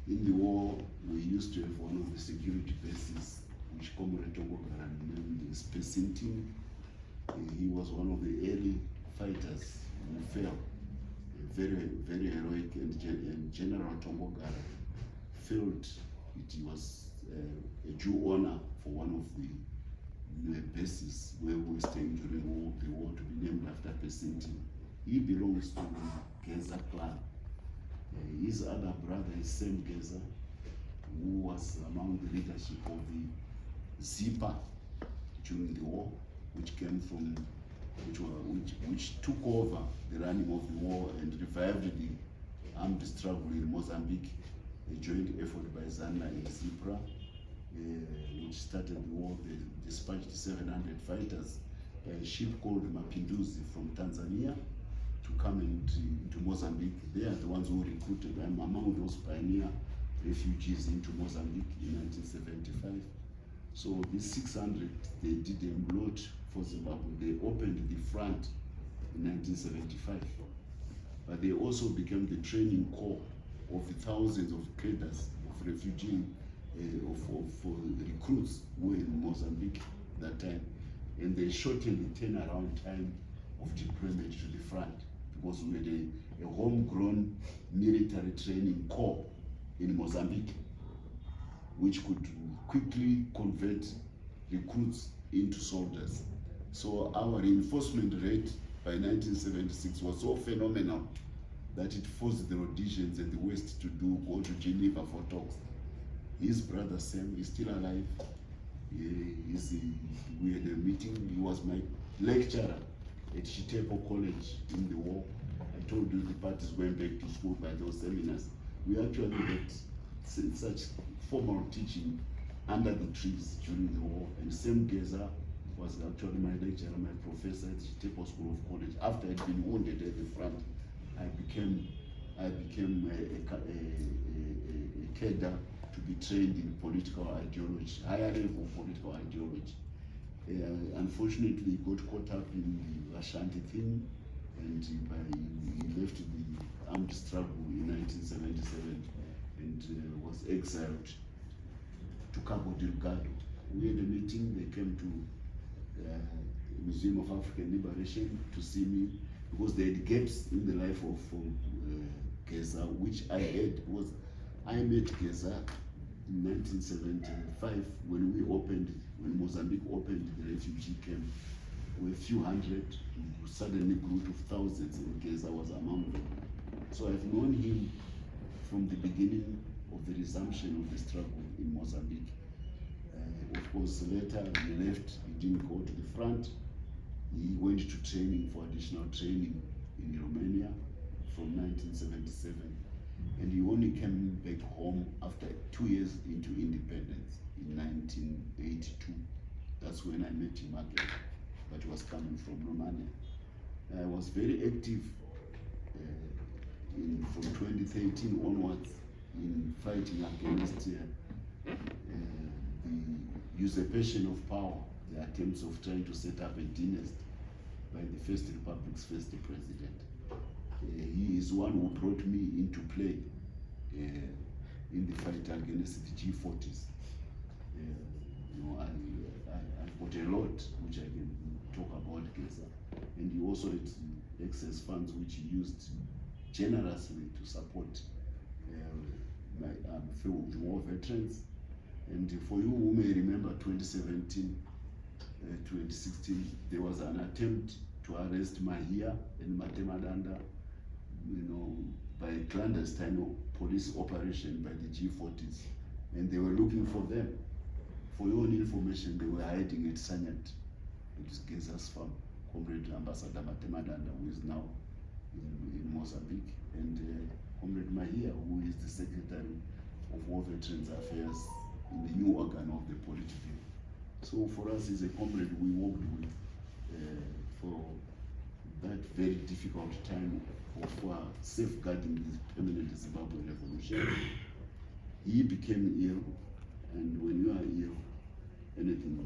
In the war, we used to have one of the security bases, which Comrade Tongogara named as Pesintin. He was one of the early fighters who fell. Very, very heroic, and General Tongogara felt it was a due honor for one of the bases where we were staying during the war to be named after Pesintin. He belongs to the Geza clan. His other brother is Sam Geza, who was among the leadership of the Zipa during the war, which came from, which took over the running of the war and revived the armed struggle in Mozambique, a joint effort by ZANU and ZIPRA, which started the war. They dispatched 700 fighters by a ship called Mapinduzi from Tanzania to come into Mozambique. They are the ones who recruited. I'm among those pioneer refugees into Mozambique in 1975. So these 600, they did a lot for Zimbabwe. They opened the front in 1975. But they also became the training corps of the thousands of cadres of refugee, for recruits who were in Mozambique that time. And they shortened the turnaround time of deployment to the front, because we had a homegrown military training corps in Mozambique, which could quickly convert recruits into soldiers. So our reinforcement rate by 1976 was so phenomenal that it forced the Rhodesians and the West to go to Geneva for talks. His brother Sam is still alive. We had a meeting. He was my lecturer at Chitepo College in the war. I told you the parties went back to school by those seminars. We actually had such formal teaching under the trees during the war. And Sam Geza was actually my lecturer, my professor at Chitepo School of College. After I'd been wounded at the front, I became a cadre to be trained in political ideology, higher level political ideology. Unfortunately, he got caught up in the Ashanti thing, and he left the armed struggle in 1977 and was exiled to Cabo Delgado. We had a meeting. They came to the Museum of African Liberation to see me, because they had gaps in the life of Geza, which I had. I met Geza in 1975 when Mozambique opened the refugee camp. With a few hundred, suddenly grew to thousands, and Geza was among them. So I've known him from the beginning of the resumption of the struggle in Mozambique. Of course, later he left. He didn't go to the front. He went to training for additional training in Romania from 1977. And he only came back home after 2 years into independence in 1982. That's when I met him again, but he was coming from Romania. I was very active from 2013 onwards in fighting against the usurpation of power, the attempts of trying to set up a dynasty by the First Republic's first president. He is one who brought me into play in the fight against the G40s. I've got a lot which I can talk about Geza. And he also had excess funds which he used generously to support my the war veterans. And for you who may remember 2017, 2016, there was an attempt to arrest Mahia and Matemadanda, by a clandestine police operation by the G40s. And they were looking for them. For your own information, they were hiding at Sanyat, which is Geza's farm. Comrade Ambassador Matemadanda, who is now in Mozambique, and Comrade Mahia, who is the Secretary of War Veterans Affairs in the new organ of the Politburo. So for us, he's a comrade we worked with for that very difficult time of safeguarding the permanent Zimbabwe revolution. He became ill, and when you are ill, anything